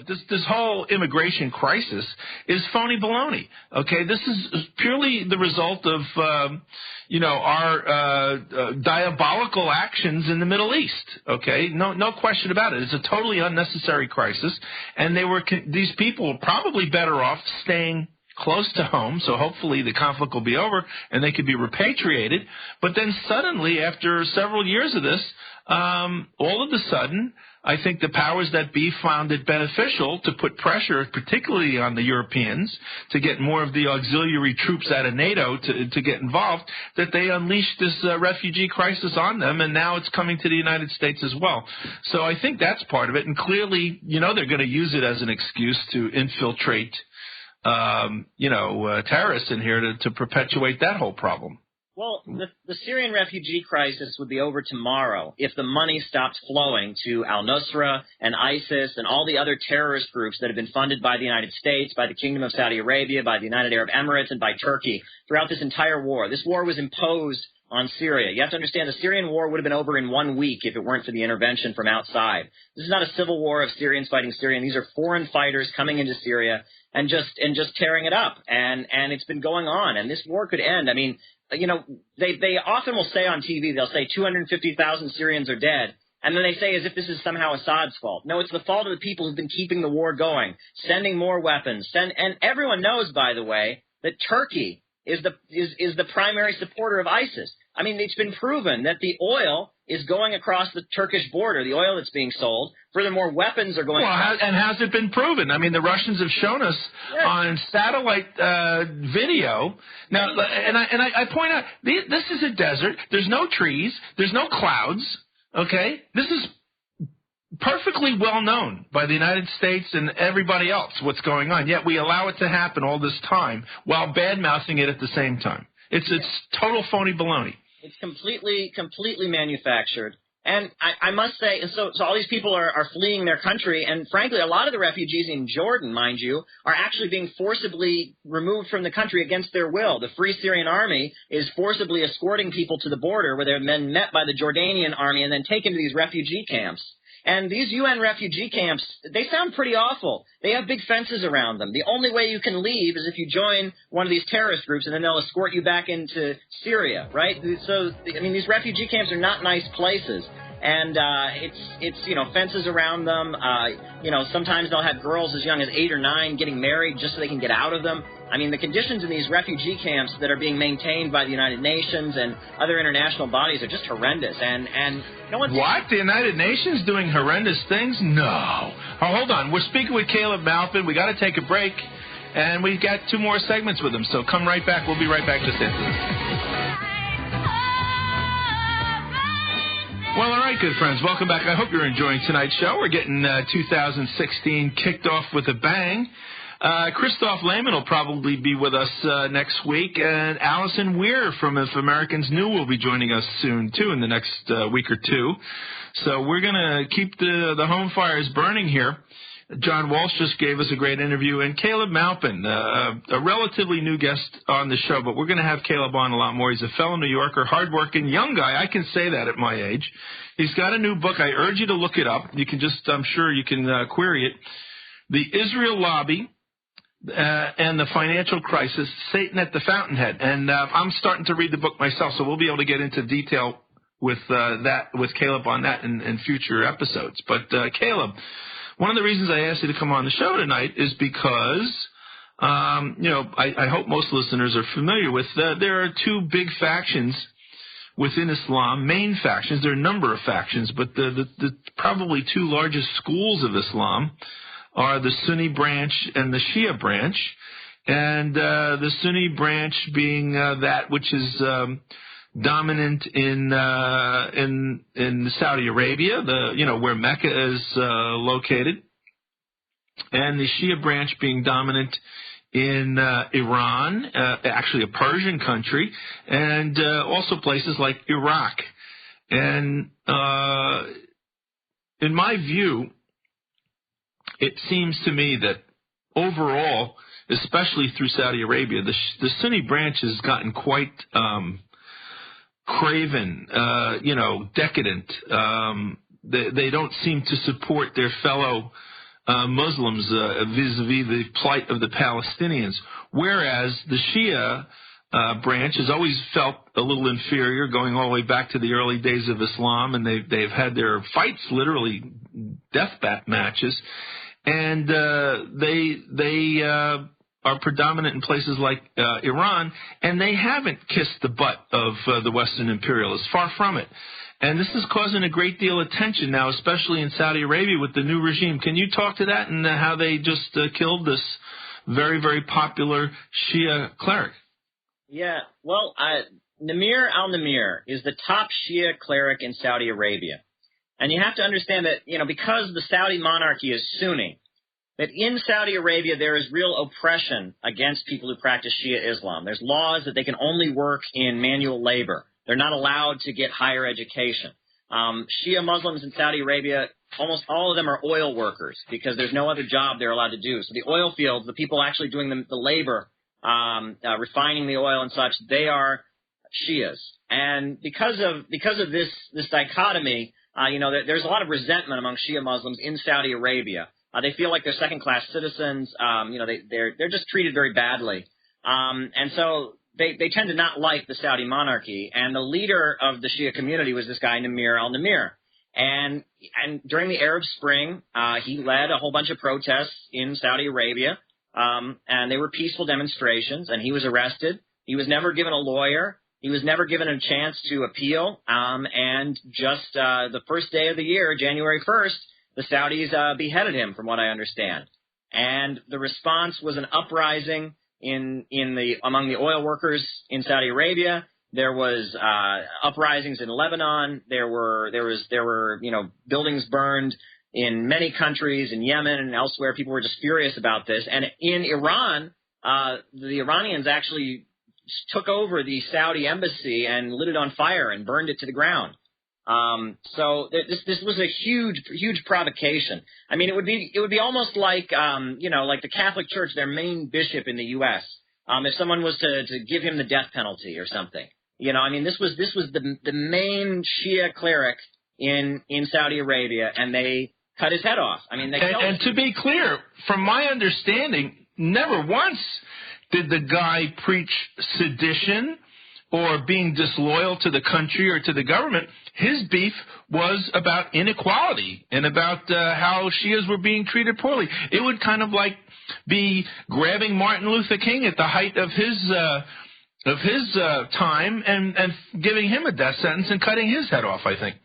This whole immigration crisis is phony baloney. Okay, this is purely the result of our diabolical actions in the Middle East. Okay, no question about it. It's a totally unnecessary crisis, and these people were probably better off staying close to home, so hopefully the conflict will be over and they could be repatriated. But then suddenly, after several years of this, all of a sudden, I think the powers that be found it beneficial to put pressure, particularly on the Europeans, to get more of the auxiliary troops out of NATO to get involved, that they unleashed this refugee crisis on them, and now it's coming to the United States as well. So I think that's part of it, and clearly, they're going to use it as an excuse to infiltrate terrorists in here to perpetuate that whole problem. Well, the Syrian refugee crisis would be over tomorrow if the money stopped flowing to al-Nusra and ISIS and all the other terrorist groups that have been funded by the United States, by the Kingdom of Saudi Arabia, by the United Arab Emirates, and by Turkey throughout this entire war. This war was imposed on Syria. You have to understand the Syrian war would have been over in 1 week if it weren't for the intervention from outside. This is not a civil war of Syrians fighting Syrian. These are foreign fighters coming into Syria and just tearing it up. And it's been going on. And this war could end. I mean, they often will say on TV, they'll say 250,000 Syrians are dead. And then they say as if this is somehow Assad's fault. No, it's the fault of the people who've been keeping the war going, sending more weapons. And everyone knows, by the way, that Turkey is the primary supporter of ISIS. I mean, it's been proven that the oil is going across the Turkish border, the oil that's being sold. Furthermore, weapons are going across. And how's it been proven? I mean, the Russians have shown us on satellite video. Now, and I point out, this is a desert. There's no trees. There's no clouds. Okay? This is perfectly well known by the United States and everybody else what's going on, yet we allow it to happen all this time while bad-mouthing it at the same time. It's total phony baloney. It's completely manufactured. And I must say, and so all these people are fleeing their country, and frankly, a lot of the refugees in Jordan, mind you, are actually being forcibly removed from the country against their will. The Free Syrian Army is forcibly escorting people to the border where they're then met by the Jordanian army and then taken to these refugee camps. And these UN refugee camps, they sound pretty awful. They have big fences around them. The only way you can leave is if you join one of these terrorist groups, and then they'll escort you back into Syria, right? So, I mean, these refugee camps are not nice places. And it's fences around them. Sometimes they'll have girls as young as 8 or 9 getting married just so they can get out of them. I mean, the conditions in these refugee camps that are being maintained by the United Nations and other international bodies are just horrendous. And no one's... What? The United Nations doing horrendous things? No. Oh, hold on. We're speaking with Caleb Maupin. We got to take a break. And we've got 2 more segments with him. So come right back. We'll be right back just after this. Well, all right, good friends. Welcome back. I hope you're enjoying tonight's show. We're getting 2016 kicked off with a bang. Christoph Lehman will probably be with us next week, and Allison Weir from If Americans Knew will be joining us soon, too, in the next week or 2. So we're going to keep the home fires burning here. John Walsh just gave us a great interview, and Caleb Maupin, a relatively new guest on the show, but we're going to have Caleb on a lot more. He's a fellow New Yorker, hardworking, young guy. I can say that at my age. He's got a new book. I urge you to look it up. You can I'm sure you can query it. The Israel Lobby and the Financial Crisis, Satan at the Fountainhead. And I'm starting to read the book myself, so we'll be able to get into detail with Caleb on that in future episodes. But Caleb, one of the reasons I asked you to come on the show tonight is because, I hope most listeners are familiar with, there are 2 big factions within Islam, main factions. There are a number of factions, but the probably 2 largest schools of Islam are the Sunni branch and the Shia branch, and the Sunni branch being that which is dominant in Saudi Arabia, where Mecca is located, and the Shia branch being dominant in Iran, actually a Persian country, and also places like Iraq. And in my view, it seems to me that overall, especially through Saudi Arabia, the Sunni branch has gotten quite craven, decadent. They don't seem to support their fellow Muslims vis-a-vis the plight of the Palestinians, whereas the Shia branch has always felt a little inferior, going all the way back to the early days of Islam, and they've had their fights, literally death matches, and they are predominant in places like Iran, and they haven't kissed the butt of the Western imperialists, far from it. And this is causing a great deal of tension now, especially in Saudi Arabia with the new regime. Can you talk to that and how they just killed this very, very popular Shia cleric? Yeah, well, Namir al-Namir is the top Shia cleric in Saudi Arabia. And you have to understand that, because the Saudi monarchy is Sunni, that in Saudi Arabia there is real oppression against people who practice Shia Islam. There's laws that they can only work in manual labor. They're not allowed to get higher education. Shia Muslims in Saudi Arabia, almost all of them are oil workers because there's no other job they're allowed to do. So the oil fields, the people actually doing the labor, refining the oil and such, they are Shias. And because of this dichotomy, there's a lot of resentment among Shia Muslims in Saudi Arabia. They feel like they're second-class citizens. They're just treated very badly. And so they tend to not like the Saudi monarchy. And the leader of the Shia community was this guy, Namir al-Namir. And during the Arab Spring, he led a whole bunch of protests in Saudi Arabia. And they were peaceful demonstrations, and he was arrested. He was never given a lawyer. He was never given a chance to appeal. And just the first day of the year, January 1st, the Saudis beheaded him, from what I understand. And the response was an uprising among the oil workers in Saudi Arabia. There was uprisings in Lebanon. There were buildings burned in many countries, in Yemen and elsewhere. People were just furious about this. And in Iran, the Iranians actually took over the Saudi embassy and lit it on fire and burned it to the ground. So this was a huge provocation. I mean, it would be almost like, like the Catholic Church, their main bishop in the U.S. If someone was to give him the death penalty or something, this was the main Shia cleric in Saudi Arabia, and they cut his head off. I mean, they killed him. And to be clear, from my understanding, never once did the guy preach sedition or being disloyal to the country or to the government. His beef was about inequality and about how Shias were being treated poorly. It would kind of like be grabbing Martin Luther King at the height of his time and giving him a death sentence and cutting his head off, I think.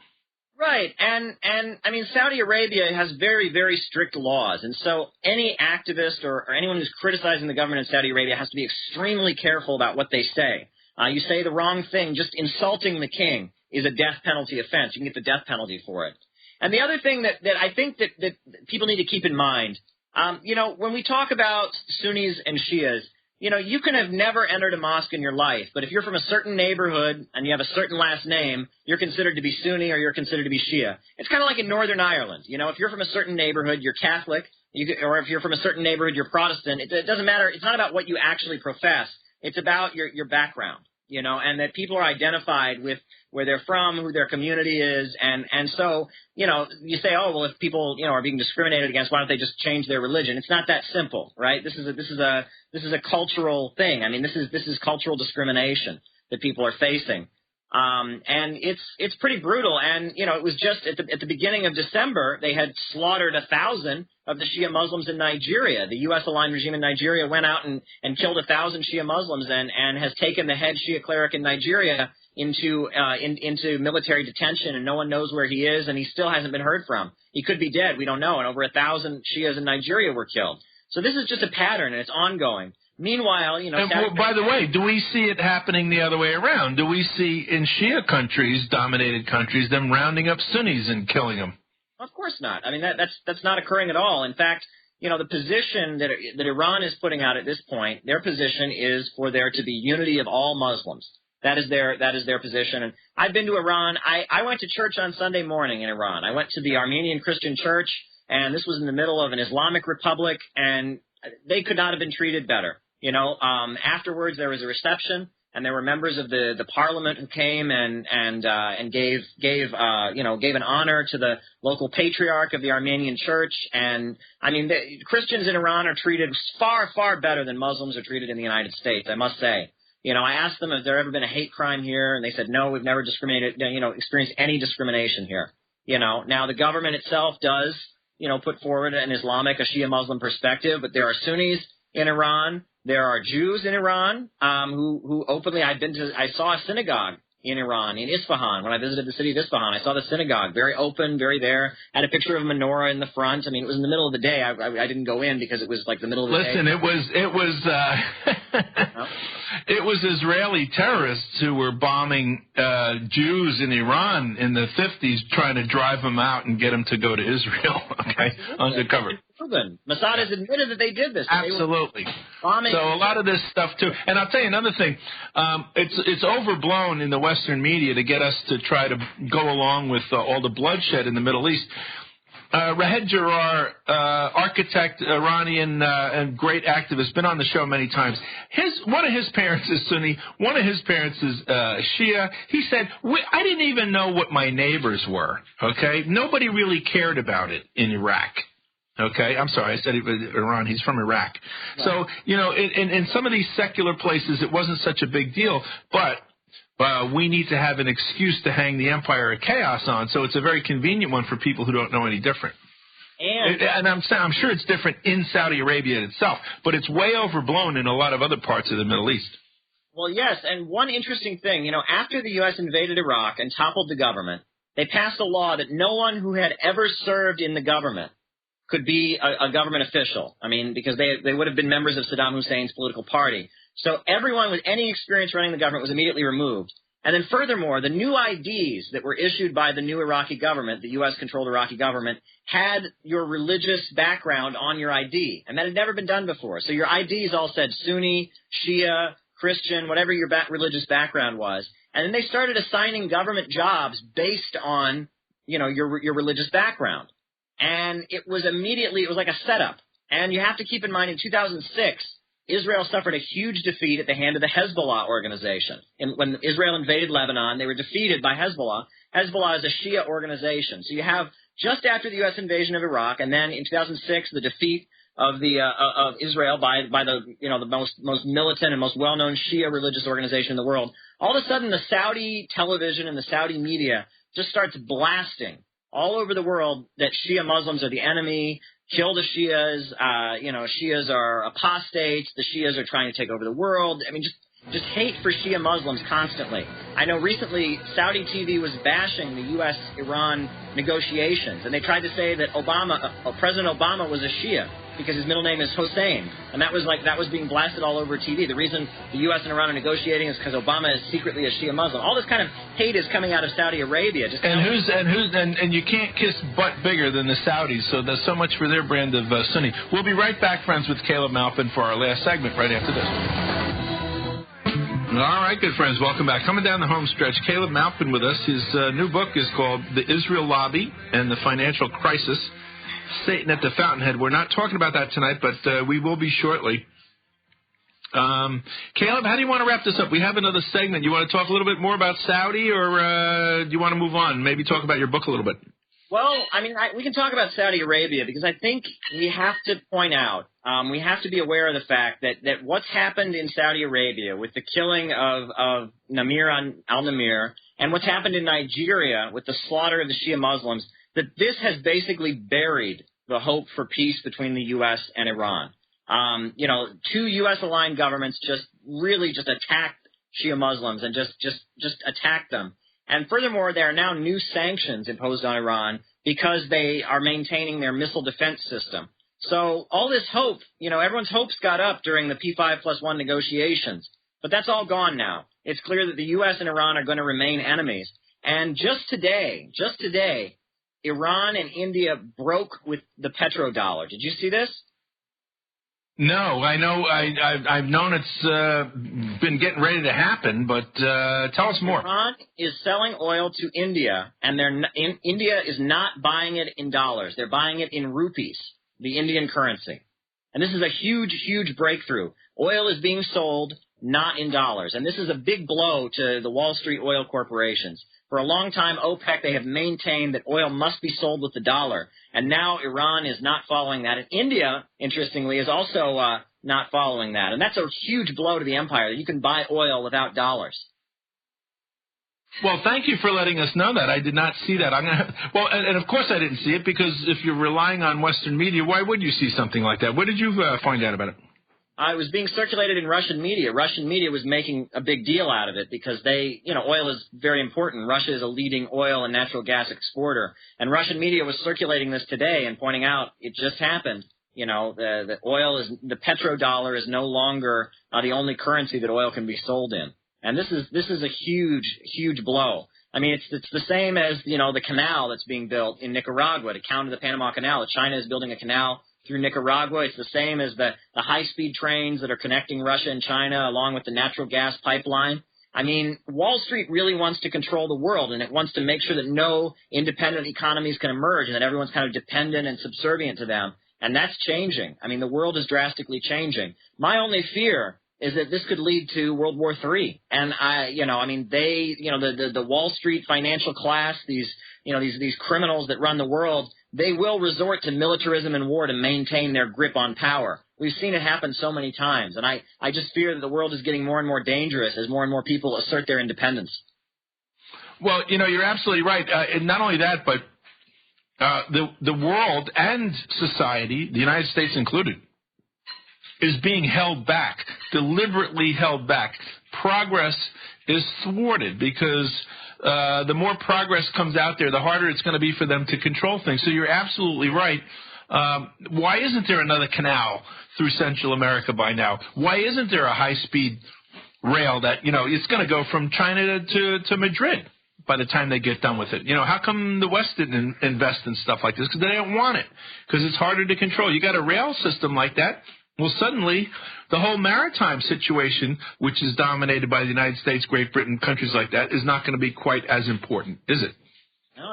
Right, and I mean, Saudi Arabia has very, very strict laws, and so any activist or anyone who's criticizing the government in Saudi Arabia has to be extremely careful about what they say. You say the wrong thing, just insulting the king is a death penalty offense. You can get the death penalty for it. And the other thing that I think that people need to keep in mind, when we talk about Sunnis and Shias, you can have never entered a mosque in your life, but if you're from a certain neighborhood and you have a certain last name, you're considered to be Sunni or you're considered to be Shia. It's kind of like in Northern Ireland. If you're from a certain neighborhood, you're Catholic, or if you're from a certain neighborhood, you're Protestant. It doesn't matter. It's not about what you actually profess. It's about your background, and that people are identified with where they're from, who their community is, and so, you say, oh, well, if people, are being discriminated against, why don't they just change their religion? It's not that simple, right? This is a cultural thing. I mean, this is cultural discrimination that people are facing. And it's pretty brutal. And, it was just at the beginning of December, they had slaughtered 1,000 of the Shia Muslims in Nigeria. The U.S.-aligned regime in Nigeria went out and killed 1,000 Shia Muslims and has taken the head Shia cleric in Nigeria into military detention, and no one knows where he is, and he still hasn't been heard from. He could be dead. We don't know. And over 1,000 Shias in Nigeria were killed. So this is just a pattern, and it's ongoing. Meanwhile, by the way, do we see it happening the other way around? Do we see in Shia countries, dominated countries, them rounding up Sunnis and killing them? Of course not. I mean, that's not occurring at all. In fact, the position that Iran is putting out at this point, their position is for there to be unity of all Muslims. That is their position. And I've been to Iran. I went to church on Sunday morning in Iran. I went to the Armenian Christian church, and this was in the middle of an Islamic republic, and they could not have been treated better. Afterwards there was a reception. and there were members of the parliament who came and gave an honor to the local patriarch of the Armenian Church. And I mean, the Christians in Iran are treated far, far better than Muslims are treated in the United States, I must say. I asked them, has there ever been a hate crime here? And they said, no, we've never experienced any discrimination here. Now the government itself does, put forward an Islamic, a Shia Muslim perspective, but there are Sunnis in Iran. There are Jews in Iran who openly, I saw a synagogue in Iran, in Isfahan. When I visited the city of Isfahan, I saw the synagogue, very open, very there. Had a picture of a menorah in the front. I mean, it was in the middle of the day. I didn't go in because it was like the middle of the day. Listen, it was Israeli terrorists who were bombing Jews in Iran in the 50s, trying to drive them out and get them to go to Israel. Okay, undercover. Mossad has admitted that they did this. Absolutely. So a lot of this stuff too. And I'll tell you another thing. It's overblown in the Western media to get us to try to go along with all the bloodshed in the Middle East. Rahed Jarrar, architect, Iranian, and great activist, been on the show many times. One of his parents is Sunni, one of his parents is Shia. He said, I didn't even know what my neighbors were, okay? Nobody really cared about it in Iraq. Okay, I'm sorry, I said Iran. He's from Iraq. Right. So, in some of these secular places, it wasn't such a big deal, but we need to have an excuse to hang the empire of chaos on, so it's a very convenient one for people who don't know any different. And I'm sure it's different in Saudi Arabia itself, but it's way overblown in a lot of other parts of the Middle East. Well, yes, and one interesting thing, after the U.S. invaded Iraq and toppled the government, they passed a law that no one who had ever served in the government could be a government official. I mean, because they would have been members of Saddam Hussein's political party. So everyone with any experience running the government was immediately removed. And then furthermore, the new IDs that were issued by the new Iraqi government, the U.S.-controlled Iraqi government, had your religious background on your ID. And that had never been done before. So your IDs all said Sunni, Shia, Christian, whatever your religious background was. And then they started assigning government jobs based on, your religious background. And it was like a setup. And you have to keep in mind, in 2006, Israel suffered a huge defeat at the hand of the Hezbollah organization. When Israel invaded Lebanon, they were defeated by Hezbollah. Hezbollah is a Shia organization. So you have, just after the U.S. invasion of Iraq, and then in 2006, the defeat of Israel by the most militant and most well-known Shia religious organization in the world. All of a sudden, the Saudi television and the Saudi media just starts blasting all over the world that Shia Muslims are the enemy, kill the Shias, Shias are apostates, the Shias are trying to take over the world. I mean, just hate for Shia Muslims constantly. I know recently Saudi TV was bashing the U.S.-Iran negotiations, and they tried to say that President Obama was a Shia because his middle name is Hussein, and that was being blasted all over TV. The reason the U.S. and Iran are negotiating is because Obama is secretly a Shia Muslim. All this kind of hate is coming out of Saudi Arabia. And you can't kiss butt bigger than the Saudis. So there's so much for their brand of Sunni. We'll be right back, friends, with Caleb Maupin for our last segment right after this. All right, good friends, welcome back. Coming down the home stretch, Caleb Maupin with us. His new book is called The Israel Lobby and the Financial Crisis, Satan at the Fountainhead. We're not talking about that tonight, but we will be shortly. Caleb, how do you want to wrap this up? We have another segment. You want to talk a little bit more about Saudi, or do you want to move on? Maybe talk about your book a little bit. Well, we can talk about Saudi Arabia because I think we have to point out, we have to be aware of the fact that what's happened in Saudi Arabia with the killing of Namir al-Namir and what's happened in Nigeria with the slaughter of the Shia Muslims, that this has basically buried the hope for peace between the U.S. and Iran. Two U.S.-aligned governments just attacked Shia Muslims and just attacked them. And furthermore, there are now new sanctions imposed on Iran because they are maintaining their missile defense system. So all this hope, everyone's hopes got up during the P5+1 negotiations, but that's all gone now. It's clear that the U.S. and Iran are going to remain enemies. And just today, Iran and India broke with the petrodollar. Did you see this? No, I know. I've known it's been getting ready to happen, but tell us more. Iran is selling oil to India, and India is not buying it in dollars. They're buying it in rupees, the Indian currency. And this is a huge, huge breakthrough. Oil is being sold not in dollars. And this is a big blow to the Wall Street oil corporations. For a long time, OPEC, they have maintained that oil must be sold with the dollar. And now Iran is not following that. And India, interestingly, is also not following that. And that's a huge blow to the empire, that you can buy oil without dollars. Well, thank you for letting us know that. I did not see that. And of course I didn't see it, because if you're relying on Western media, why would you see something like that? What did you find out about it? It was being circulated in Russian media. Russian media was making a big deal out of it because oil is very important. Russia is a leading oil and natural gas exporter. And Russian media was circulating this today and pointing out it just happened. The petrodollar is no longer the only currency that oil can be sold in. And this is a huge, huge blow. I mean, it's the same as, the canal that's being built in Nicaragua to counter the Panama Canal. China is building a canal through Nicaragua. It's the same as the high-speed trains that are connecting Russia and China, along with the natural gas pipeline. I mean, Wall Street really wants to control the world, and it wants to make sure that no independent economies can emerge and that everyone's kind of dependent and subservient to them. And that's changing. I mean, the world is drastically changing. My only fear is that this could lead to World War III. And the Wall Street financial class, these criminals that run the world, they will resort to militarism and war to maintain their grip on power. We've seen it happen so many times, and I just fear that the world is getting more and more dangerous as more and more people assert their independence. Well, you're absolutely right. And not only that, but the world and society, the United States included, is being held back, deliberately held back. Progress is thwarted because the more progress comes out there, the harder it's going to be for them to control things. So you're absolutely right. Why isn't there another canal through Central America by now? Why isn't there a high-speed rail that, it's going to go from China to Madrid by the time they get done with it? How come the West didn't invest in stuff like this? Because they don't want it, because it's harder to control. You got a rail system like that, well, suddenly the whole maritime situation, which is dominated by the United States, Great Britain, countries like that, is not going to be quite as important, is it? No.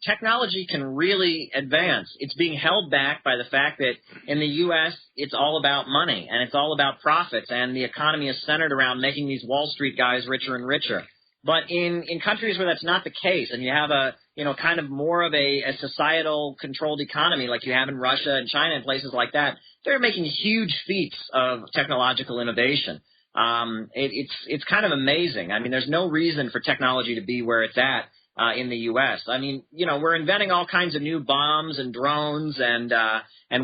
Technology can really advance. It's being held back by the fact that in the U.S. it's all about money and it's all about profits, and the economy is centered around making these Wall Street guys richer and richer. But in countries where that's not the case, and you have kind of more of a societal controlled economy like you have in Russia and China and places like that, they're making huge feats of technological innovation. It's kind of amazing. I mean, there's no reason for technology to be where it's at in the U.S. I mean, we're inventing all kinds of new bombs and drones and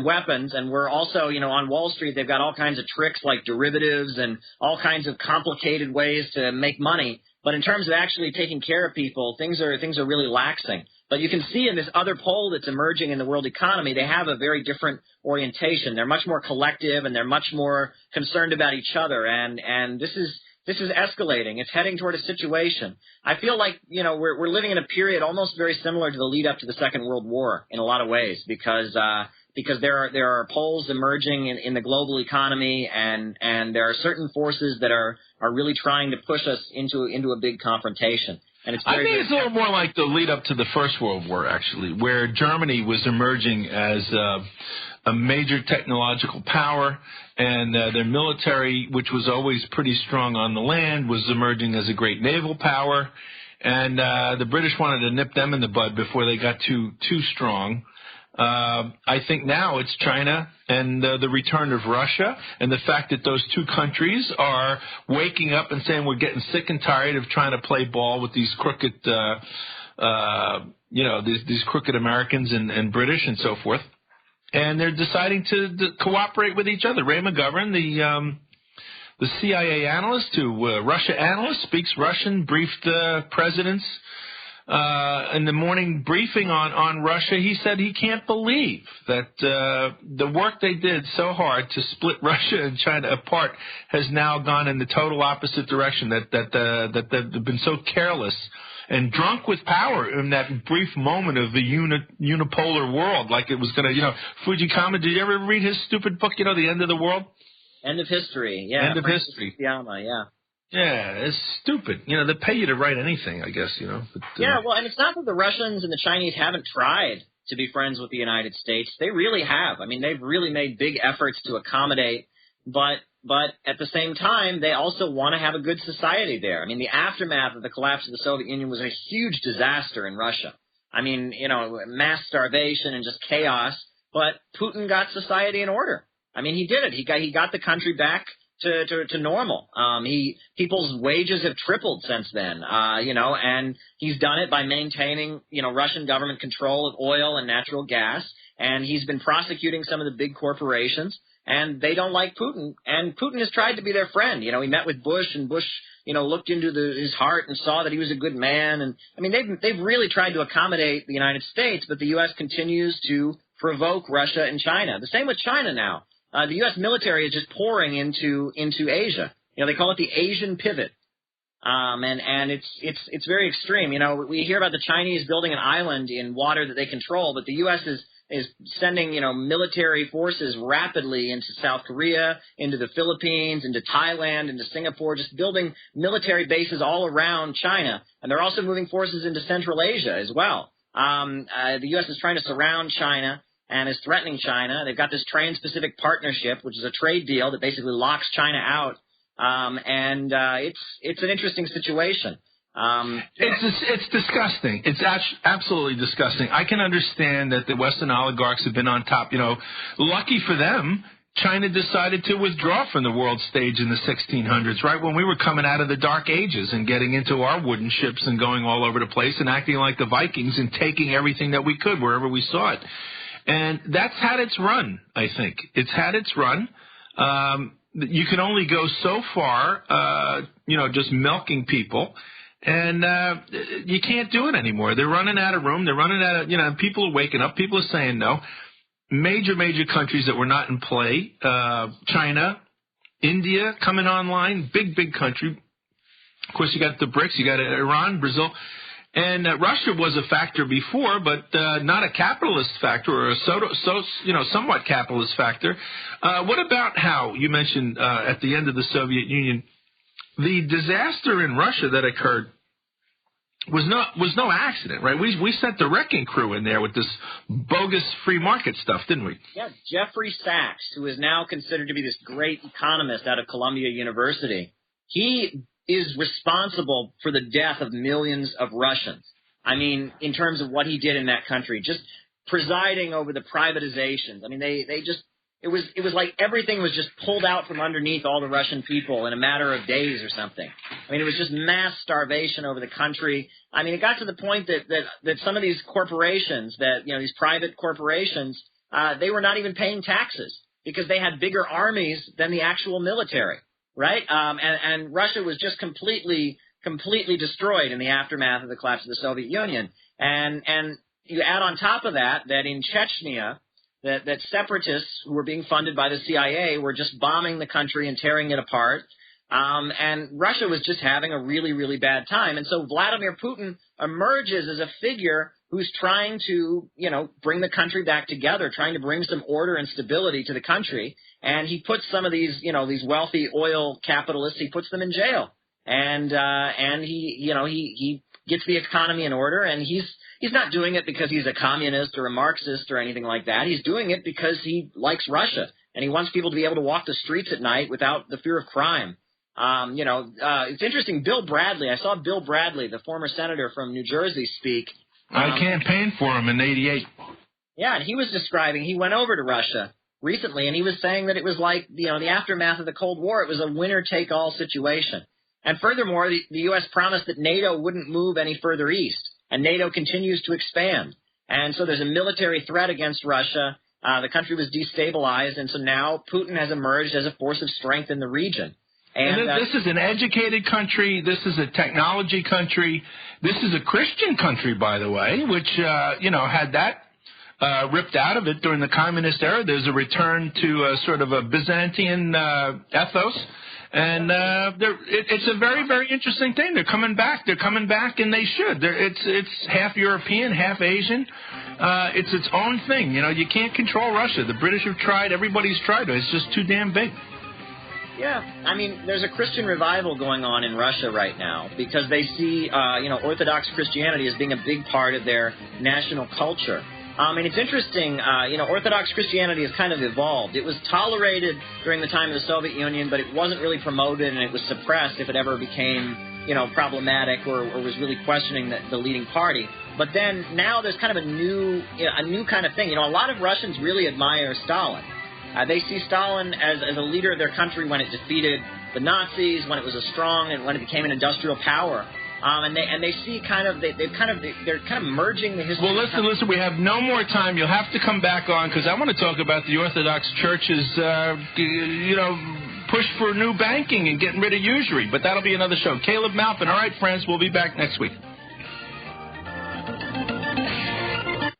weapons, and we're also, on Wall Street, they've got all kinds of tricks like derivatives and all kinds of complicated ways to make money. But in terms of actually taking care of people, things are really laxing. But you can see in this other poll that's emerging in the world economy, they have a very different orientation. They're much more collective, and they're much more concerned about each other. And this is escalating. It's heading toward a situation. I feel like, we're living in a period almost very similar to the lead up to the Second World War in a lot of ways, because there are polls emerging in the global economy, and there are certain forces that are really trying to push us into a big confrontation. And it's I think it's a little more like the lead up to the First World War, actually, where Germany was emerging as a major technological power, and their military, which was always pretty strong on the land, was emerging as a great naval power. And the British wanted to nip them in the bud before they got too strong. I think now it's China and the return of Russia, and the fact that those two countries are waking up and saying we're getting sick and tired of trying to play ball with these crooked, these crooked Americans and British and so forth, and they're deciding to cooperate with each other. Ray McGovern, the CIA analyst, Russia analyst, speaks Russian, briefed presidents. In the morning briefing on Russia, he said he can't believe that the work they did so hard to split Russia and China apart has now gone in the total opposite direction, that they've been so careless and drunk with power in that brief moment of the unipolar world, like it was going to, Fujikama, did you ever read his stupid book, The End of the World? End of History, yeah. End of History. Fukuyama, yeah. Yeah, it's stupid. They pay you to write anything, I guess, But, yeah, well, and it's not that the Russians and the Chinese haven't tried to be friends with the United States. They really have. I mean, they've really made big efforts to accommodate but at the same time, they also want to have a good society there. I mean, the aftermath of the collapse of the Soviet Union was a huge disaster in Russia. I mean, mass starvation and just chaos, but Putin got society in order. I mean, he did it. He got the country back to normal. People's wages have tripled since then, and he's done it by maintaining, Russian government control of oil and natural gas, and he's been prosecuting some of the big corporations, and they don't like Putin, and Putin has tried to be their friend. He met with Bush, and Bush, looked into his heart and saw that he was a good man, and, I mean, they've really tried to accommodate the United States, but the U.S. continues to provoke Russia and China. The same with China now. The U.S. military is just pouring into Asia. They call it the Asian pivot, and it's very extreme. We hear about the Chinese building an island in water that they control, but the U.S. is sending military forces rapidly into South Korea, into the Philippines, into Thailand, into Singapore, just building military bases all around China, and they're also moving forces into Central Asia as well. The U.S. is trying to surround China and is threatening China. They've got this Trans-Pacific Partnership, which is a trade deal that basically locks China out, and it's an interesting situation. It's disgusting. It's absolutely disgusting. I can understand that the Western oligarchs have been on top. Lucky for them, China decided to withdraw from the world stage in the 1600s, right when we were coming out of the Dark Ages and getting into our wooden ships and going all over the place and acting like the Vikings and taking everything that we could wherever we saw it. And that's had its run, I think. It's had its run. You can only go so far, just milking people. And you can't do it anymore. They're running out of room. They're running out of, people are waking up. People are saying no. Major countries that were not in play, China, India coming online, big country. Of course, you got the BRICS. You got Iran, Brazil. And Russia was a factor before, but not a capitalist factor or a somewhat capitalist factor. What about how you mentioned at the end of the Soviet Union, the disaster in Russia that occurred was no accident, right? We sent the wrecking crew in there with this bogus free market stuff, didn't we? Yeah, Jeffrey Sachs, who is now considered to be this great economist out of Columbia University, he is responsible for the death of millions of Russians. I mean, in terms of what he did in that country, just presiding over the privatizations. I mean, they just, it was like everything was just pulled out from underneath all the Russian people in a matter of days or something. I mean, it was just mass starvation over the country. I mean, it got to the point that some of these corporations, these private corporations, they were not even paying taxes because they had bigger armies than the actual military. Right? And Russia was just completely destroyed in the aftermath of the collapse of the Soviet Union. And you add on top of that in Chechnya, that separatists who were being funded by the CIA were just bombing the country and tearing it apart. And Russia was just having a really, really bad time. And so Vladimir Putin emerges as a figure who's trying to, bring the country back together, trying to bring some order and stability to the country. And he puts some of these, these wealthy oil capitalists, he puts them in jail. And he gets the economy in order. And he's not doing it because he's a communist or a Marxist or anything like that. He's doing it because he likes Russia. And he wants people to be able to walk the streets at night without the fear of crime. It's interesting. Bill Bradley, I saw Bill Bradley, the former senator from New Jersey, speak. I campaigned for him in '88. Yeah, and he was describing, he went over to Russia recently, and he was saying that it was like, the aftermath of the Cold War, it was a winner-take-all situation. And furthermore, the U.S. promised that NATO wouldn't move any further east, and NATO continues to expand. And so there's a military threat against Russia. The country was destabilized, and so now Putin has emerged as a force of strength in the region. And this is an educated country. This is a technology country. This is a Christian country, by the way, which, had that ripped out of it during the communist era. There's a return to sort of a Byzantine ethos. And it's a very, very interesting thing. They're coming back. They're coming back, and they should. It's half European, half Asian. It's its own thing. You can't control Russia. The British have tried. Everybody's tried it. It's just too damn big. Yeah, I mean, there's a Christian revival going on in Russia right now because they see, Orthodox Christianity as being a big part of their national culture. And it's interesting, Orthodox Christianity has kind of evolved. It was tolerated during the time of the Soviet Union, but it wasn't really promoted, and it was suppressed if it ever became, problematic or was really questioning the leading party. But then now there's kind of a new kind of thing. A lot of Russians really admire Stalin. They see Stalin as a leader of their country when it defeated the Nazis, when it was strong, and when it became an industrial power. And they see they're kind of merging the history. Well, listen, we have no more time. You'll have to come back on because I want to talk about the Orthodox Church's, push for new banking and getting rid of usury. But that'll be another show. Caleb Maupin. All right, friends, we'll be back next week.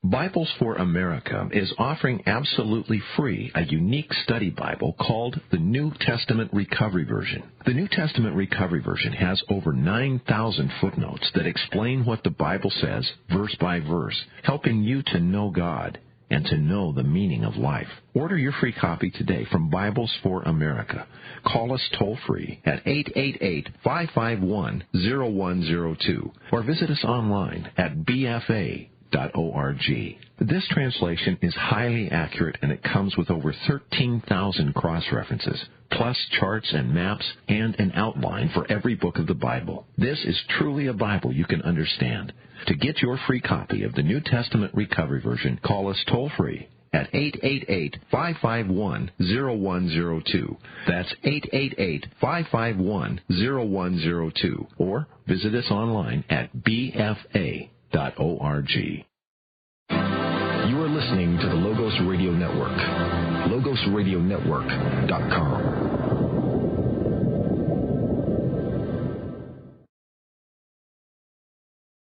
Bibles for America is offering absolutely free a unique study Bible called the New Testament Recovery Version. The New Testament Recovery Version has over 9,000 footnotes that explain what the Bible says verse by verse, helping you to know God and to know the meaning of life. Order your free copy today from Bibles for America. Call us toll-free at 888-551-0102 or visit us online at bfa.org. This translation is highly accurate, and it comes with over 13,000 cross-references, plus charts and maps and an outline for every book of the Bible. This is truly a Bible you can understand. To get your free copy of the New Testament Recovery Version, call us toll-free at 888-551-0102. That's 888-551-0102. Or visit us online at bfa.org. You are listening to the Logos Radio Network. LogosRadioNetwork.com.